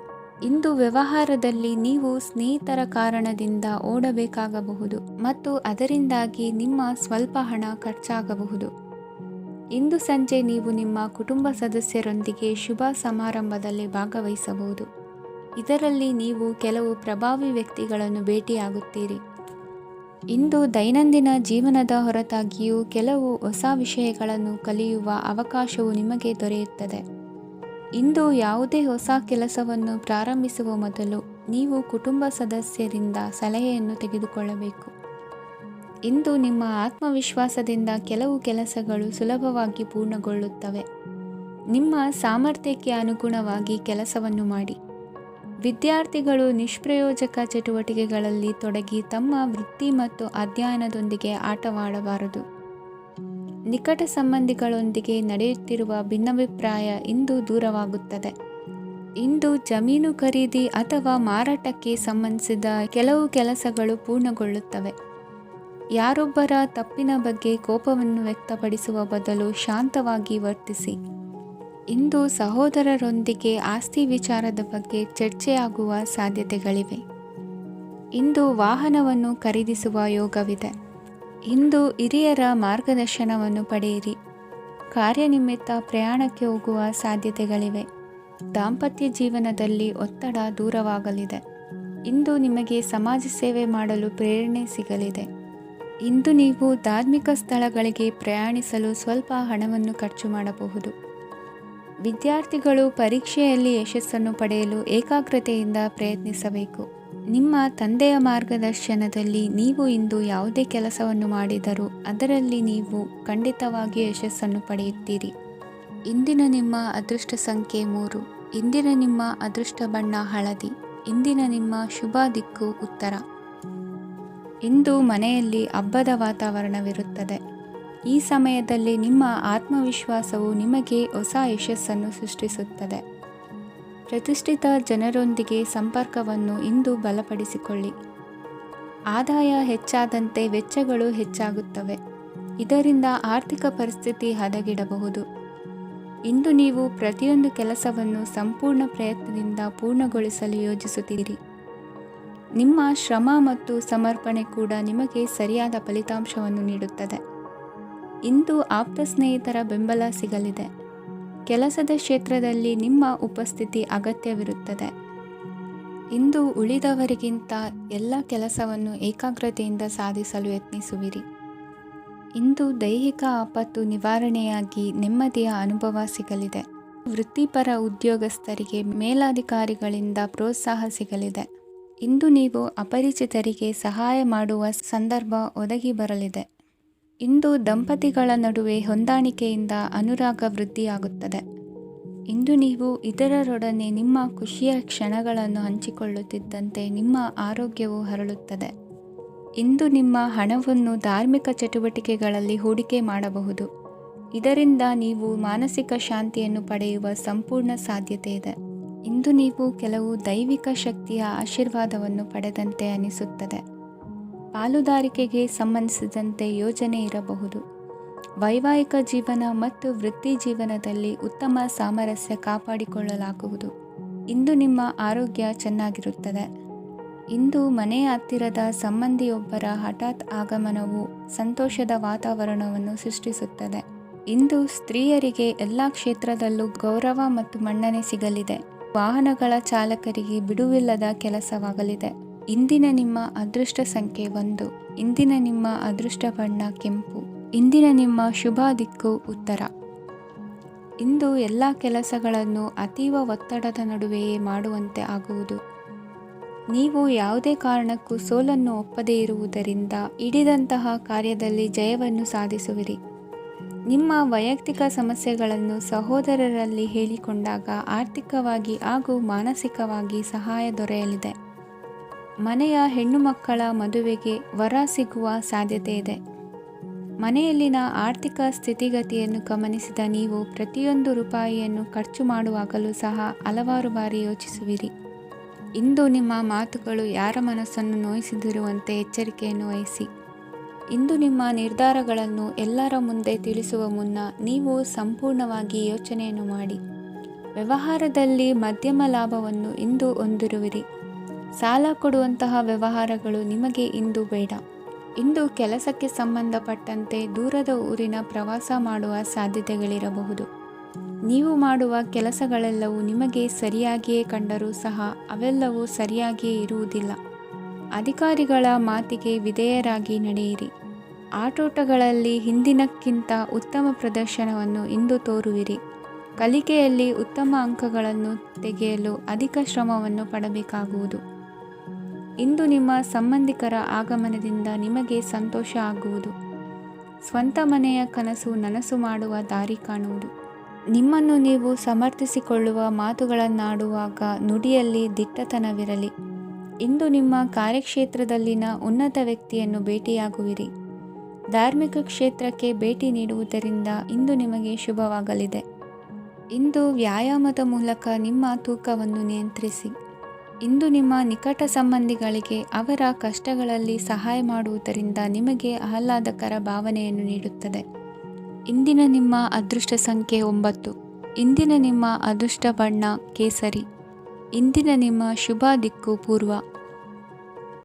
ಇಂದು ವ್ಯವಹಾರದಲ್ಲಿ ನೀವು ಸ್ನೇಹಿತರ ಕಾರಣದಿಂದ ಓಡಬೇಕಾಗಬಹುದು ಮತ್ತು ಅದರಿಂದಾಗಿ ನಿಮ್ಮ ಸ್ವಲ್ಪ ಹಣ ಖರ್ಚಾಗಬಹುದು. ಇಂದು ಸಂಜೆ ನೀವು ನಿಮ್ಮ ಕುಟುಂಬ ಸದಸ್ಯರೊಂದಿಗೆ ಶುಭ ಸಮಾರಂಭದಲ್ಲಿ ಭಾಗವಹಿಸಬಹುದು. ಇದರಲ್ಲಿ ನೀವು ಕೆಲವು ಪ್ರಭಾವಿ ವ್ಯಕ್ತಿಗಳನ್ನು ಭೇಟಿಯಾಗುತ್ತೀರಿ. ಇಂದು ದೈನಂದಿನ ಜೀವನದ ಹೊರತಾಗಿಯೂ ಕೆಲವು ಹೊಸ ವಿಷಯಗಳನ್ನು ಕಲಿಯುವ ಅವಕಾಶವು ನಿಮಗೆ ದೊರೆಯುತ್ತದೆ. ಇಂದು ಯಾವುದೇ ಹೊಸ ಕೆಲಸವನ್ನು ಪ್ರಾರಂಭಿಸುವ ಮೊದಲು ನೀವು ಕುಟುಂಬ ಸದಸ್ಯರಿಂದ ಸಲಹೆಯನ್ನು ತೆಗೆದುಕೊಳ್ಳಬೇಕು. ಇಂದು ನಿಮ್ಮ ಆತ್ಮವಿಶ್ವಾಸದಿಂದ ಕೆಲವು ಕೆಲಸಗಳು ಸುಲಭವಾಗಿ ಪೂರ್ಣಗೊಳ್ಳುತ್ತವೆ. ನಿಮ್ಮ ಸಾಮರ್ಥ್ಯಕ್ಕೆ ಅನುಗುಣವಾಗಿ ಕೆಲಸವನ್ನು ಮಾಡಿ. ವಿದ್ಯಾರ್ಥಿಗಳು ನಿಷ್ಪ್ರಯೋಜಕ ಚಟುವಟಿಕೆಗಳಲ್ಲಿ ತೊಡಗಿ ತಮ್ಮ ವೃತ್ತಿ ಮತ್ತು ಅಧ್ಯಯನದೊಂದಿಗೆ ಆಟವಾಡಬಾರದು. ನಿಕಟ ಸಂಬಂಧಿಗಳೊಂದಿಗೆ ನಡೆಯುತ್ತಿರುವ ಭಿನ್ನಾಭಿಪ್ರಾಯ ಇಂದು ದೂರವಾಗುತ್ತದೆ. ಇಂದು ಜಮೀನು ಖರೀದಿ ಅಥವಾ ಮಾರಾಟಕ್ಕೆ ಸಂಬಂಧಿಸಿದ ಕೆಲವು ಕೆಲಸಗಳು ಪೂರ್ಣಗೊಳ್ಳುತ್ತವೆ. ಯಾರೊಬ್ಬರ ತಪ್ಪಿನ ಬಗ್ಗೆ ಕೋಪವನ್ನು ವ್ಯಕ್ತಪಡಿಸುವ ಬದಲು ಶಾಂತವಾಗಿ ವರ್ತಿಸಿ. ಇಂದು ಸಹೋದರರೊಂದಿಗೆ ಆಸ್ತಿ ವಿಚಾರದ ಬಗ್ಗೆ ಚರ್ಚೆಯಾಗುವ ಸಾಧ್ಯತೆಗಳಿವೆ. ಇಂದು ವಾಹನವನ್ನು ಖರೀದಿಸುವ ಯೋಗವಿದೆ. ಇಂದು ಹಿರಿಯರ ಮಾರ್ಗದರ್ಶನವನ್ನು ಪಡೆಯಿರಿ. ಕಾರ್ಯನಿಮಿತ್ತ ಪ್ರಯಾಣಕ್ಕೆ ಹೋಗುವ ಸಾಧ್ಯತೆಗಳಿವೆ. ದಾಂಪತ್ಯ ಜೀವನದಲ್ಲಿ ಒತ್ತಡ ದೂರವಾಗಲಿದೆ. ಇಂದು ನಿಮಗೆ ಸಮಾಜ ಸೇವೆ ಮಾಡಲು ಪ್ರೇರಣೆ ಸಿಗಲಿದೆ. ಇಂದು ನೀವು ಧಾರ್ಮಿಕ ಸ್ಥಳಗಳಿಗೆ ಪ್ರಯಾಣಿಸಲು ಸ್ವಲ್ಪ ಹಣವನ್ನು ಖರ್ಚು ಮಾಡಬಹುದು. ವಿದ್ಯಾರ್ಥಿಗಳು ಪರೀಕ್ಷೆಯಲ್ಲಿ ಯಶಸ್ಸನ್ನು ಪಡೆಯಲು ಏಕಾಗ್ರತೆಯಿಂದ ಪ್ರಯತ್ನಿಸಬೇಕು. ನಿಮ್ಮ ತಂದೆಯ ಮಾರ್ಗದರ್ಶನದಲ್ಲಿ ನೀವು ಇಂದು ಯಾವುದೇ ಕೆಲಸವನ್ನು ಮಾಡಿದರೂ ಅದರಲ್ಲಿ ನೀವು ಖಂಡಿತವಾಗಿ ಯಶಸ್ಸನ್ನು ಪಡೆಯುತ್ತೀರಿ. ಇಂದಿನ ನಿಮ್ಮ ಅದೃಷ್ಟ ಸಂಖ್ಯೆ 3. ಇಂದಿನ ನಿಮ್ಮ ಅದೃಷ್ಟ ಬಣ್ಣ ಹಳದಿ. ಇಂದಿನ ನಿಮ್ಮ ಶುಭ ದಿಕ್ಕು ಉತ್ತರ. ಇಂದು ಮನೆಯಲ್ಲಿ ಹಬ್ಬದ ವಾತಾವರಣವಿರುತ್ತದೆ. ಈ ಸಮಯದಲ್ಲಿ ನಿಮ್ಮ ಆತ್ಮವಿಶ್ವಾಸವು ನಿಮಗೆ ಹೊಸ ಯಶಸ್ಸನ್ನು ಸೃಷ್ಟಿಸುತ್ತದೆ. ಪ್ರತಿಷ್ಠಿತ ಜನರೊಂದಿಗೆ ಸಂಪರ್ಕವನ್ನು ಇಂದು ಬಲಪಡಿಸಿಕೊಳ್ಳಿ. ಆದಾಯ ಹೆಚ್ಚಾದಂತೆ ವೆಚ್ಚಗಳು ಹೆಚ್ಚಾಗುತ್ತವೆ. ಇದರಿಂದ ಆರ್ಥಿಕ ಪರಿಸ್ಥಿತಿ ಹದಗೆಡಬಹುದು. ಇಂದು ನೀವು ಪ್ರತಿಯೊಂದು ಕೆಲಸವನ್ನು ಸಂಪೂರ್ಣ ಪ್ರಯತ್ನದಿಂದ ಪೂರ್ಣಗೊಳಿಸಲು ಯೋಜಿಸುತ್ತೀರಿ. ನಿಮ್ಮ ಶ್ರಮ ಮತ್ತು ಸಮರ್ಪಣೆ ಕೂಡ ನಿಮಗೆ ಸರಿಯಾದ ಫಲಿತಾಂಶವನ್ನು ನೀಡುತ್ತದೆ. ಇಂದು ಆಪ್ತ ಸ್ನೇಹಿತರ ಬೆಂಬಲ ಸಿಗಲಿದೆ. ಕೆಲಸದ ಕ್ಷೇತ್ರದಲ್ಲಿ ನಿಮ್ಮ ಉಪಸ್ಥಿತಿ ಅಗತ್ಯವಿರುತ್ತದೆ. ಇಂದು ಉಳಿದವರಿಗಿಂತ ಎಲ್ಲ ಕೆಲಸವನ್ನು ಏಕಾಗ್ರತೆಯಿಂದ ಸಾಧಿಸಲು ಯತ್ನಿಸುವಿರಿ. ಇಂದು ದೈಹಿಕ ಆಪತ್ತು ನಿವಾರಣೆಯಾಗಿ ನೆಮ್ಮದಿಯ ಅನುಭವ ಸಿಗಲಿದೆ. ವೃತ್ತಿಪರ ಉದ್ಯೋಗಸ್ಥರಿಗೆ ಮೇಲಾಧಿಕಾರಿಗಳಿಂದ ಪ್ರೋತ್ಸಾಹ ಸಿಗಲಿದೆ. ಇಂದು ನೀವು ಅಪರಿಚಿತರಿಗೆ ಸಹಾಯ ಮಾಡುವ ಸಂದರ್ಭ ಒದಗಿ ಬರಲಿದೆ. ಇಂದು ದಂಪತಿಗಳ ನಡುವೆ ಹೊಂದಾಣಿಕೆಯಿಂದ ಅನುರಾಗ ವೃದ್ಧಿಯಾಗುತ್ತದೆ. ಇಂದು ನೀವು ಇತರರೊಡನೆ ನಿಮ್ಮ ಖುಷಿಯ ಕ್ಷಣಗಳನ್ನು ಹಂಚಿಕೊಳ್ಳುತ್ತಿದ್ದಂತೆ ನಿಮ್ಮ ಆರೋಗ್ಯವು ಹರಳುತ್ತದೆ. ಇಂದು ನಿಮ್ಮ ಹಣವನ್ನು ಧಾರ್ಮಿಕ ಚಟುವಟಿಕೆಗಳಲ್ಲಿ ಹೂಡಿಕೆ ಮಾಡಬಹುದು. ಇದರಿಂದ ನೀವು ಮಾನಸಿಕ ಶಾಂತಿಯನ್ನು ಪಡೆಯುವ ಸಂಪೂರ್ಣ ಸಾಧ್ಯತೆ ಇದೆ. ಇಂದು ನೀವು ಕೆಲವು ದೈವಿಕ ಶಕ್ತಿಯ ಆಶೀರ್ವಾದವನ್ನು ಪಡೆದಂತೆ ಅನಿಸುತ್ತದೆ. ಪಾಲುದಾರಿಕೆಗೆ ಸಂಬಂಧಿಸಿದಂತೆ ಯೋಜನೆ ಇರಬಹುದು. ವೈವಾಹಿಕ ಜೀವನ ಮತ್ತು ವೃತ್ತಿ ಜೀವನದಲ್ಲಿ ಉತ್ತಮ ಸಾಮರಸ್ಯ ಕಾಪಾಡಿಕೊಳ್ಳಲಾಗುವುದು. ಇಂದು ನಿಮ್ಮ ಆರೋಗ್ಯ ಚೆನ್ನಾಗಿರುತ್ತದೆ. ಇಂದು ಮನೆಯ ಹತ್ತಿರದ ಸಂಬಂಧಿಯೊಬ್ಬರ ಹಠಾತ್ ಆಗಮನವು ಸಂತೋಷದ ವಾತಾವರಣವನ್ನು ಸೃಷ್ಟಿಸುತ್ತದೆ. ಇಂದು ಸ್ತ್ರೀಯರಿಗೆ ಎಲ್ಲ ಕ್ಷೇತ್ರದಲ್ಲೂ ಗೌರವ ಮತ್ತು ಮನ್ನಣೆ ಸಿಗಲಿದೆ. ವಾಹನಗಳ ಚಾಲಕರಿಗೆ ಬಿಡುವಿಲ್ಲದ ಕೆಲಸವಾಗಲಿದೆ. ಇಂದಿನ ನಿಮ್ಮ ಅದೃಷ್ಟ ಸಂಖ್ಯೆ 1. ಇಂದಿನ ನಿಮ್ಮ ಅದೃಷ್ಟ ಬಣ್ಣ ಕೆಂಪು. ಇಂದಿನ ನಿಮ್ಮ ಶುಭ ದಿಕ್ಕು ಉತ್ತರ. ಇಂದು ಎಲ್ಲ ಕೆಲಸಗಳನ್ನು ಅತೀವ ಒತ್ತಡದ ನಡುವೆಯೇ ಮಾಡುವಂತೆ ಆಗುವುದು. ನೀವು ಯಾವುದೇ ಕಾರಣಕ್ಕೂ ಸೋಲನ್ನು ಒಪ್ಪದೇ ಇರುವುದರಿಂದ ಹಿಡಿದಂತಹ ಕಾರ್ಯದಲ್ಲಿ ಜಯವನ್ನು ಸಾಧಿಸುವಿರಿ. ನಿಮ್ಮ ವೈಯಕ್ತಿಕ ಸಮಸ್ಯೆಗಳನ್ನು ಸಹೋದರರಲ್ಲಿ ಹೇಳಿಕೊಂಡಾಗ ಆರ್ಥಿಕವಾಗಿ ಹಾಗೂ ಮಾನಸಿಕವಾಗಿ ಸಹಾಯ ದೊರೆಯಲಿದೆ. ಮನೆಯ ಹೆಣ್ಣು ಮಕ್ಕಳ ಮದುವೆಗೆ ವರ ಸಿಗುವ ಸಾಧ್ಯತೆ ಇದೆ. ಮನೆಯಲ್ಲಿನ ಆರ್ಥಿಕ ಸ್ಥಿತಿಗತಿಯನ್ನು ಗಮನಿಸಿದ ನೀವು ಪ್ರತಿಯೊಂದು ರೂಪಾಯಿಯನ್ನು ಖರ್ಚು ಮಾಡುವಾಗಲೂ ಸಹ ಹಲವಾರು ಬಾರಿ ಯೋಚಿಸುವಿರಿ. ಇಂದು ನಿಮ್ಮ ಮಾತುಗಳು ಯಾರ ಮನಸ್ಸನ್ನು ನೋಯಿಸದಿರುವಂತೆ ಎಚ್ಚರಿಕೆಯನ್ನು ವಹಿಸಿ. ಇಂದು ನಿಮ್ಮ ನಿರ್ಧಾರಗಳನ್ನು ಎಲ್ಲರ ಮುಂದೆ ತಿಳಿಸುವ ಮುನ್ನ ನೀವು ಸಂಪೂರ್ಣವಾಗಿ ಯೋಚನೆಯನ್ನು ಮಾಡಿ. ವ್ಯವಹಾರದಲ್ಲಿ ಮಧ್ಯಮ ಲಾಭವನ್ನು ಇಂದು ಹೊಂದಿರುವಿರಿ. ಸಾಲ ಕೊಡುವಂತಹ ವ್ಯವಹಾರಗಳು ನಿಮಗೆ ಇಂದು ಬೇಡ. ಇಂದು ಕೆಲಸಕ್ಕೆ ಸಂಬಂಧಪಟ್ಟಂತೆ ದೂರದ ಊರಿನ ಪ್ರವಾಸ ಮಾಡುವ ಸಾಧ್ಯತೆಗಳಿರಬಹುದು. ನೀವು ಮಾಡುವ ಕೆಲಸಗಳೆಲ್ಲವೂ ನಿಮಗೆ ಸರಿಯಾಗಿಯೇ ಕಂಡರೂ ಸಹ ಅವೆಲ್ಲವೂ ಸರಿಯಾಗಿಯೇ ಇರುವುದಿಲ್ಲ. ಅಧಿಕಾರಿಗಳ ಮಾತಿಗೆ ವಿಧೇಯರಾಗಿ ನಡೆಯಿರಿ. ಆಟೋಟಗಳಲ್ಲಿ ಹಿಂದಿನಕ್ಕಿಂತ ಉತ್ತಮ ಪ್ರದರ್ಶನವನ್ನು ಇಂದು ತೋರುವಿರಿ. ಕಲಿಕೆಯಲ್ಲಿ ಉತ್ತಮ ಅಂಕಗಳನ್ನು ತೆಗೆಯಲು ಅಧಿಕ ಶ್ರಮವನ್ನು ಪಡಬೇಕಾಗುವುದು. ಇಂದು ನಿಮ್ಮ ಸಂಬಂಧಿಕರ ಆಗಮನದಿಂದ ನಿಮಗೆ ಸಂತೋಷ ಆಗುವುದು. ಸ್ವಂತ ಮನೆಯ ಕನಸು ನನಸು ಮಾಡುವ ದಾರಿ ಕಾಣುವುದು. ನಿಮ್ಮನ್ನು ನೀವು ಸಮರ್ಥಿಸಿಕೊಳ್ಳುವ ಮಾತುಗಳನ್ನಾಡುವಾಗ ನುಡಿಯಲ್ಲಿ ದಿಟ್ಟತನವಿರಲಿ. ಇಂದು ನಿಮ್ಮ ಕಾರ್ಯಕ್ಷೇತ್ರದಲ್ಲಿನ ಉನ್ನತ ವ್ಯಕ್ತಿಯನ್ನು ಭೇಟಿಯಾಗುವಿರಿ. ಧಾರ್ಮಿಕ ಕ್ಷೇತ್ರಕ್ಕೆ ಭೇಟಿ ನೀಡುವುದರಿಂದ ಇಂದು ನಿಮಗೆ ಶುಭವಾಗಲಿದೆ. ಇಂದು ವ್ಯಾಯಾಮದ ಮೂಲಕ ನಿಮ್ಮ ತೂಕವನ್ನು ನಿಯಂತ್ರಿಸಿ. ಇಂದು ನಿಮ್ಮ ನಿಕಟ ಸಂಬಂಧಿಗಳಿಗೆ ಅವರ ಕಷ್ಟಗಳಲ್ಲಿ ಸಹಾಯ ಮಾಡುವುದರಿಂದ ನಿಮಗೆ ಆಹ್ಲಾದಕರ ಭಾವನೆಯನ್ನು ನೀಡುತ್ತದೆ. ಇಂದಿನ ನಿಮ್ಮ ಅದೃಷ್ಟ ಸಂಖ್ಯೆ 9. ಇಂದಿನ ನಿಮ್ಮ ಅದೃಷ್ಟ ಬಣ್ಣ ಕೇಸರಿ. ಇಂದಿನ ನಿಮ್ಮ ಶುಭ ದಿಕ್ಕು ಪೂರ್ವ.